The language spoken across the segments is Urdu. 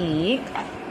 1।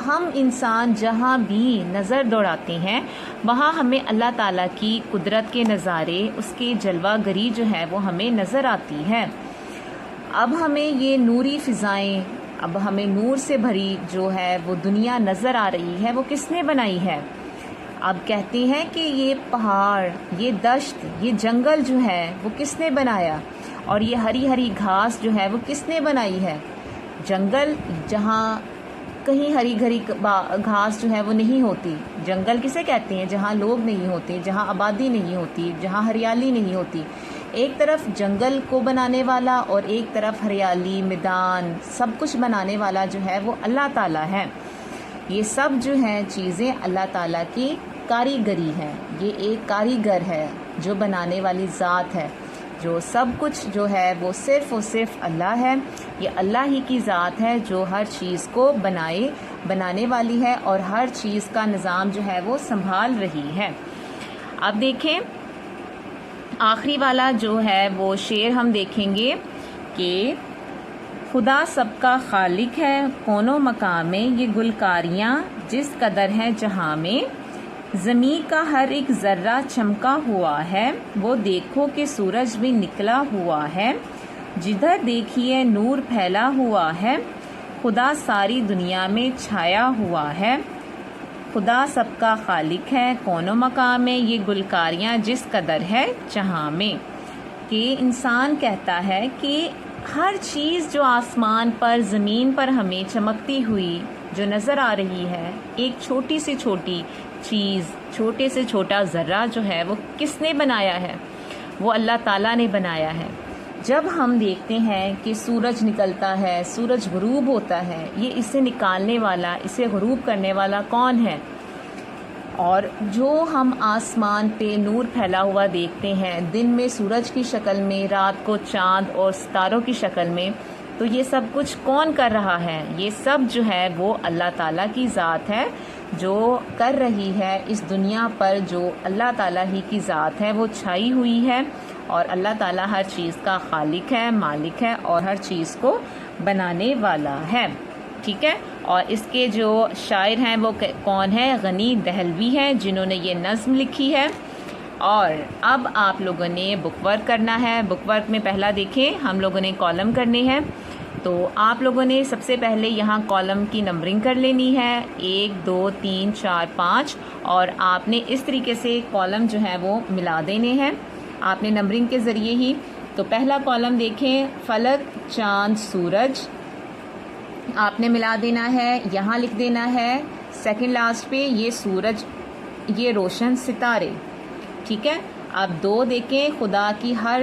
ہم انسان جہاں بھی نظر دوڑاتے ہیں وہاں ہمیں اللہ تعالیٰ کی قدرت کے نظارے، اس کے جلوہ گری جو ہے وہ ہمیں نظر آتی ہے۔ اب ہمیں یہ نوری فضائیں، اب ہمیں نور سے بھری جو ہے وہ دنیا نظر آ رہی ہے، وہ کس نے بنائی ہے؟ اب کہتے ہیں کہ یہ پہاڑ، یہ دشت، یہ جنگل جو ہے وہ کس نے بنایا؟ اور یہ ہری ہری گھاس جو ہے وہ کس نے بنائی ہے؟ جنگل جہاں کہیں ہری گھری گھاس جو ہے وہ نہیں ہوتی، جنگل کسے کہتے ہیں؟ جہاں لوگ نہیں ہوتے، جہاں آبادی نہیں ہوتی، جہاں ہریالی نہیں ہوتی۔ ایک طرف جنگل کو بنانے والا اور ایک طرف ہریالی، میدان، سب کچھ بنانے والا جو ہے وہ اللہ تعالیٰ ہے۔ یہ سب جو ہیں چیزیں اللہ تعالیٰ کی کاریگری ہے۔ یہ ایک کاریگر ہے جو بنانے والی ذات ہے، جو سب کچھ جو ہے وہ صرف اور صرف اللہ ہے۔ یہ اللہ ہی کی ذات ہے جو ہر چیز کو بنانے والی ہے اور ہر چیز کا نظام جو ہے وہ سنبھال رہی ہے۔ اب دیکھیں آخری والا جو ہے وہ شعر ہم دیکھیں گے کہ خدا سب کا خالق ہے کون و مکان میں، یہ گلکاریاں جس قدر ہیں جہاں میں، زمین کا ہر ایک ذرہ چمکا ہوا ہے، وہ دیکھو کہ سورج بھی نکلا ہوا ہے، جدھر دیکھیے نور پھیلا ہوا ہے، خدا ساری دنیا میں چھایا ہوا ہے۔ خدا سب کا خالق ہے کون و مکان میں، یہ گلکاریاں جس قدر ہے جہاں میں۔ کہ انسان کہتا ہے کہ ہر چیز جو آسمان پر، زمین پر ہمیں چمکتی ہوئی جو نظر آ رہی ہے، ایک چھوٹی سے چھوٹی چیز، چھوٹے سے چھوٹا ذرہ جو ہے وہ کس نے بنایا ہے؟ وہ اللہ تعالیٰ نے بنایا ہے۔ جب ہم دیکھتے ہیں کہ سورج نکلتا ہے، سورج غروب ہوتا ہے، یہ اسے نکالنے والا، اسے غروب کرنے والا کون ہے؟ اور جو ہم آسمان پہ نور پھیلا ہوا دیکھتے ہیں، دن میں سورج کی شکل میں، رات کو چاند اور ستاروں کی شکل میں، تو یہ سب کچھ کون کر رہا ہے؟ یہ سب جو ہے وہ اللہ تعالیٰ کی ذات ہے جو کر رہی ہے اس دنیا پر، جو اللہ تعالیٰ ہی کی ذات ہے وہ چھائی ہوئی ہے، اور اللہ تعالیٰ ہر چیز کا خالق ہے، مالک ہے، اور ہر چیز کو بنانے والا ہے۔ ٹھیک ہے، اور اس کے جو شاعر ہیں وہ کون ہیں؟ غنی دہلوی ہیں، جنہوں نے یہ نظم لکھی ہے۔ اور اب آپ لوگوں نے بک ورک کرنا ہے۔ بک ورک میں پہلا دیکھیں ہم لوگوں نے کالم کرنے ہیں، تو آپ لوگوں نے سب سے پہلے یہاں کالم کی نمبرنگ کر لینی ہے، 1 2 3 4 5، اور آپ نے اس طریقے سے کالم جو ہے وہ ملا دینے ہیں آپ نے نمبرنگ کے ذریعے ہی۔ تو پہلا کالم دیکھیں، فلک، چاند، سورج، آپ نے ملا دینا ہے، یہاں لکھ دینا ہے سیکنڈ لاسٹ پہ یہ سورج، یہ روشن ستارے۔ ٹھیک ہے، اب 2 دیکھیں، خدا کی ہر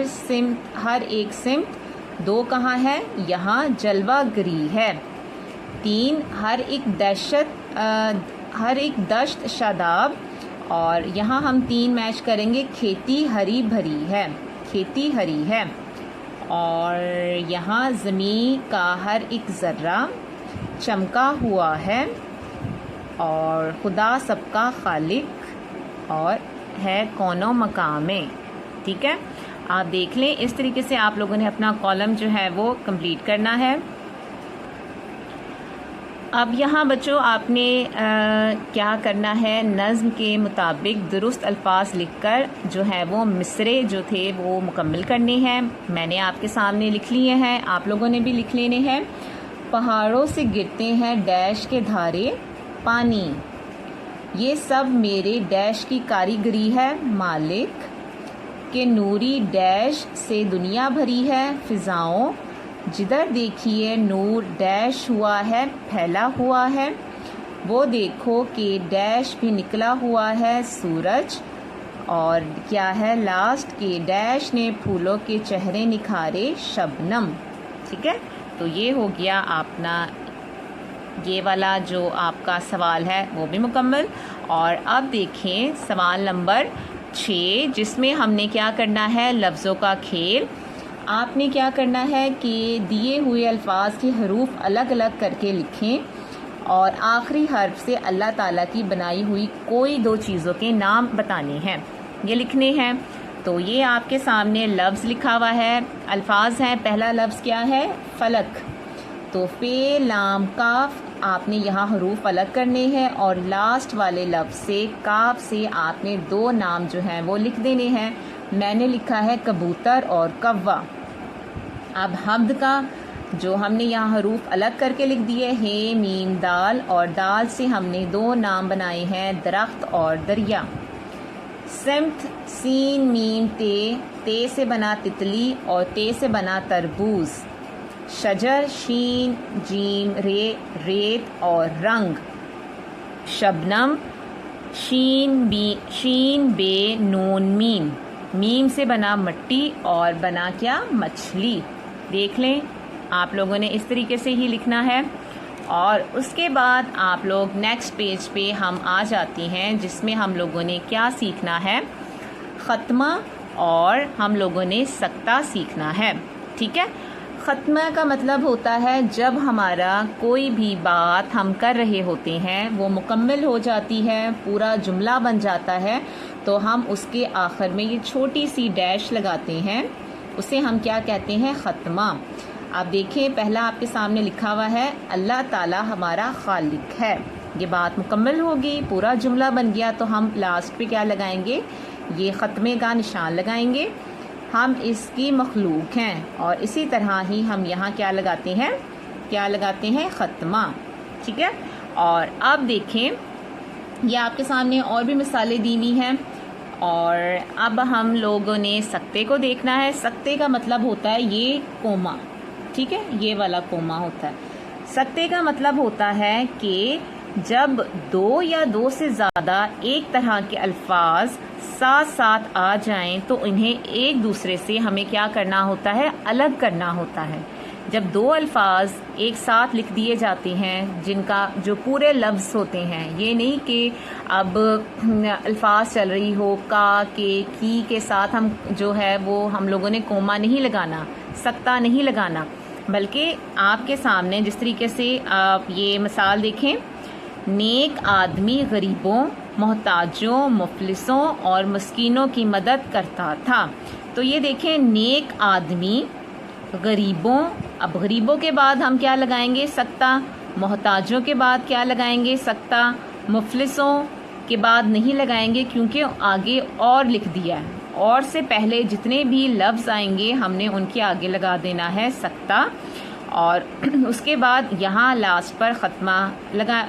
ایک سمت، 2 کہاں ہے؟ یہاں جلوہ گری ہے۔ 3 ہر ایک دشت شاداب، اور یہاں ہم 3 میچ کریں گے، کھیتی ہری بھری ہے، کھیتی ہری ہے۔ اور یہاں زمین کا ہر ایک ذرہ چمکا ہوا ہے، اور خدا سب کا خالق اور ہے کون و مکان میں۔ ٹھیک ہے، آپ دیکھ لیں اس طریقے سے آپ لوگوں نے اپنا کالم جو ہے وہ کمپلیٹ کرنا ہے۔ اب یہاں بچوں آپ نے کیا کرنا ہے، نظم کے مطابق درست الفاظ لکھ کر جو ہے وہ مصرے جو تھے وہ مکمل کرنے ہیں۔ میں نے آپ کے سامنے لکھ لیے ہیں، آپ لوگوں نے بھی لکھ لینے ہیں۔ پہاڑوں سے گرتے ہیں ڈیش کے دھارے پانی، یہ سب میرے ڈیش کی کاریگری ہے مالک، کہ نوری ڈیش سے دنیا بھری ہے فضاؤں، جدھر دیکھیے نور ڈیش ہوا ہے، پھیلا ہوا ہے، وہ دیکھو کہ ڈیش بھی نکلا ہوا ہے سورج، اور کیا ہے لاسٹ کے ڈیش نے پھولوں کے چہرے نکھارے شبنم۔ ٹھیک ہے، تو یہ ہو گیا اپنا یہ والا جو آپ کا سوال ہے وہ بھی مکمل۔ اور اب دیکھیں سوال نمبر 6، جس میں ہم نے کیا کرنا ہے، لفظوں کا کھیل۔ آپ نے کیا کرنا ہے کہ دیے ہوئے الفاظ کے حروف الگ الگ کر کے لکھیں، اور آخری حرف سے اللہ تعالیٰ کی بنائی ہوئی کوئی 2 چیزوں کے نام بتانے ہیں، یہ لکھنے ہیں۔ تو یہ آپ کے سامنے لفظ لکھا ہوا ہے، الفاظ ہیں۔ پہلا لفظ کیا ہے؟ فلک، تو فے لام کاف آپ نے یہاں حروف الگ کرنے ہیں اور لاسٹ والے لفظ سے کاف سے آپ نے 2 نام جو ہیں وہ لکھ دینے ہیں. میں نے لکھا ہے کبوتر اور کوا. اب حمد کا جو ہم نے یہاں حروف الگ کر کے لکھ دیے ہیں میم دال، اور دال سے ہم نے 2 نام بنائے ہیں درخت اور دریا. سمت سین میم تے، تے سے بنا تتلی اور تے سے بنا تربوز. شجر شین جیم رے، ریت اور رنگ. شبنم شین بے نون میم، میم سے بنا مٹی اور بنا کیا مچھلی. دیکھ لیں آپ لوگوں نے اس طریقے سے ہی لکھنا ہے. اور اس کے بعد آپ لوگ نیکسٹ پیج پہ ہم آ جاتے ہیں جس میں ہم لوگوں نے کیا سیکھنا ہے، ختمہ اور ہم لوگوں نے سکتہ سیکھنا ہے. ٹھیک ہے. ختمہ کا مطلب ہوتا ہے جب ہمارا کوئی بھی بات ہم کر رہے ہوتے ہیں وہ مکمل ہو جاتی ہے، پورا جملہ بن جاتا ہے، تو ہم اس کے آخر میں یہ چھوٹی سی ڈیش لگاتے ہیں، اسے ہم کیا کہتے ہیں، ختمہ. آپ دیکھیں پہلا آپ کے سامنے لکھا ہوا ہے اللہ تعالی ہمارا خالق ہے. یہ بات مکمل ہوگی، پورا جملہ بن گیا، تو ہم لاسٹ پہ کیا لگائیں گے، یہ ختمے کا نشان لگائیں گے. ہم اس کی مخلوق ہیں. اور اسی طرح ہی ہم یہاں کیا لگاتے ہیں ختمہ. ٹھیک ہے. اور اب دیکھیں یہ آپ کے سامنے اور بھی مثالیں دی ہوئی ہیں. اور اب ہم لوگوں نے سکتے کو دیکھنا ہے. سکتے کا مطلب ہوتا ہے یہ کوما. ٹھیک ہے، یہ والا کوما ہوتا ہے. سکتے کا مطلب ہوتا ہے کہ جب 2 یا 2 سے زیادہ ایک طرح کے الفاظ ساتھ ساتھ آ جائیں تو انہیں ایک دوسرے سے ہمیں کیا کرنا ہوتا ہے، الگ کرنا ہوتا ہے. جب 2 الفاظ ایک ساتھ لکھ دیے جاتے ہیں جن کا جو پورے لفظ ہوتے ہیں، یہ نہیں کہ اب الفاظ چل رہی ہو کا کے ساتھ ہم جو ہے وہ ہم لوگوں نے کوما نہیں لگانا، سکتہ نہیں لگانا، بلکہ آپ کے سامنے جس طریقے سے آپ یہ مثال دیکھیں، نیک آدمی غریبوں، محتاجوں، مفلسوں اور مسکینوں کی مدد کرتا تھا. تو یہ دیکھیں نیک آدمی، غریبوں، اب غریبوں کے بعد ہم کیا لگائیں گے، سکتہ. محتاجوں کے بعد کیا لگائیں گے، سکتہ. مفلسوں کے بعد نہیں لگائیں گے کیونکہ آگے اور لکھ دیا ہے. اور سے پہلے جتنے بھی لفظ آئیں گے ہم نے ان کے آگے لگا دینا ہے سکتہ. اور اس کے بعد یہاں لاسٹ پر ختمہ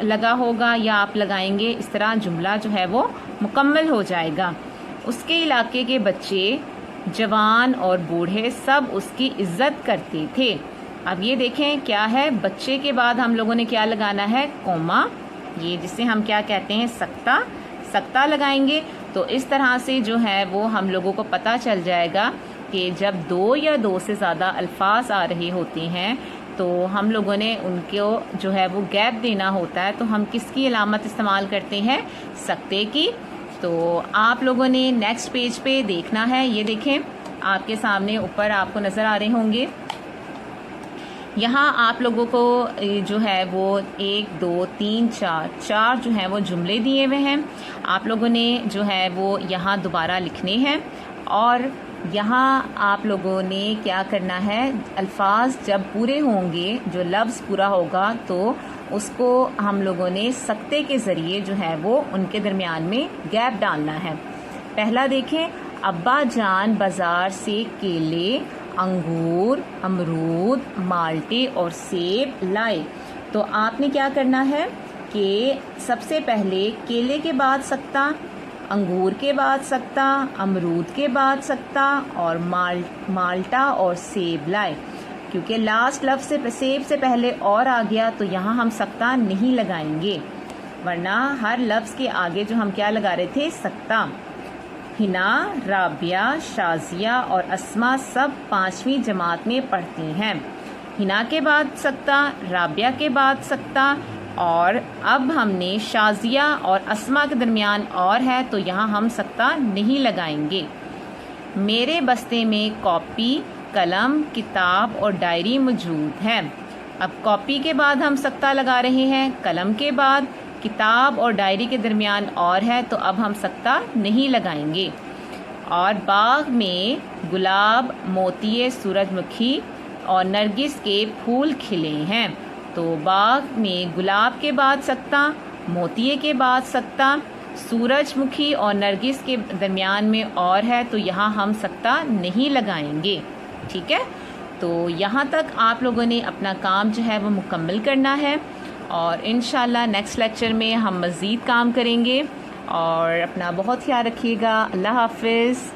لگا ہوگا یا آپ لگائیں گے. اس طرح جملہ جو ہے وہ مکمل ہو جائے گا. اس کے علاقے کے بچے، جوان اور بوڑھے سب اس کی عزت کرتے تھے. اب یہ دیکھیں کیا ہے، بچے کے بعد ہم لوگوں نے کیا لگانا ہے، کوما، یہ جسے ہم کیا کہتے ہیں، سکتہ لگائیں گے. تو اس طرح سے جو ہے وہ ہم لوگوں کو پتہ چل جائے گا کہ جب 2 یا 2 سے زیادہ الفاظ آ رہے ہوتے ہیں تو ہم لوگوں نے ان کو جو ہے وہ گیپ دینا ہوتا ہے. تو ہم کس کی علامت استعمال کرتے ہیں، سکتے کی. تو آپ لوگوں نے نیکسٹ پیج پہ دیکھنا ہے. یہ دیکھیں آپ کے سامنے اوپر آپ کو نظر آ رہے ہوں گے. یہاں آپ لوگوں کو جو ہے وہ 1 2 3 4 جو ہیں وہ جملے دیے ہوئے ہیں. آپ لوگوں نے جو ہے وہ یہاں دوبارہ لکھنے ہیں. اور یہاں آپ لوگوں نے کیا کرنا ہے، الفاظ جب پورے ہوں گے، جو لفظ پورا ہوگا تو اس کو ہم لوگوں نے سکتے کے ذریعے جو ہے وہ ان کے درمیان میں گیپ ڈالنا ہے. پہلا دیکھیں، ابا جان بازار سے کیلے، انگور، امرود، مالٹے اور سیب لائے. تو آپ نے کیا کرنا ہے کہ سب سے پہلے کیلے کے بعد سکتہ، انگور کے بعد سکتہ، امرود کے بعد سکتہ اور مالٹا اور سیب لائے. کیونکہ لاسٹ لفظ سے سیب سے پہلے اور آ گیا تو یہاں ہم سکتہ نہیں لگائیں گے، ورنہ ہر لفظ کے آگے جو ہم کیا لگا رہے تھے، سکتہ. ہنا، رابعہ، شازیہ اور اسما سب 5ویں جماعت میں پڑھتی ہیں. ہنا کے بعد سکتہ، رابعہ کے بعد سکتہ، اور اب ہم نے شازیہ اور اسما کے درمیان اور ہے تو یہاں ہم سکتہ نہیں لگائیں گے. میرے بستے میں کاپی، قلم، کتاب اور ڈائری موجود ہے. اب کاپی کے بعد ہم سکتہ لگا رہے ہیں، قلم کے بعد، کتاب اور ڈائری کے درمیان اور ہے تو اب ہم سکتہ نہیں لگائیں گے. اور باغ میں گلاب، موتیے، سورج مکھی اور نرگس کے پھول کھلے ہیں. تو باغ میں گلاب کے بعد سکتہ، موتیے کے بعد سکتہ، سورج مکھی اور نرگس کے درمیان میں اور ہے، تو یہاں ہم سکتہ نہیں لگائیں گے، ٹھیک ہے؟ تو یہاں تک آپ لوگوں نے اپنا کام جو ہے وہ مکمل کرنا ہے، اور انشاءاللہ نیکسٹ لیکچر میں ہم مزید کام کریں گے، اور اپنا بہت خیال رکھیے گا۔ اللہ حافظ۔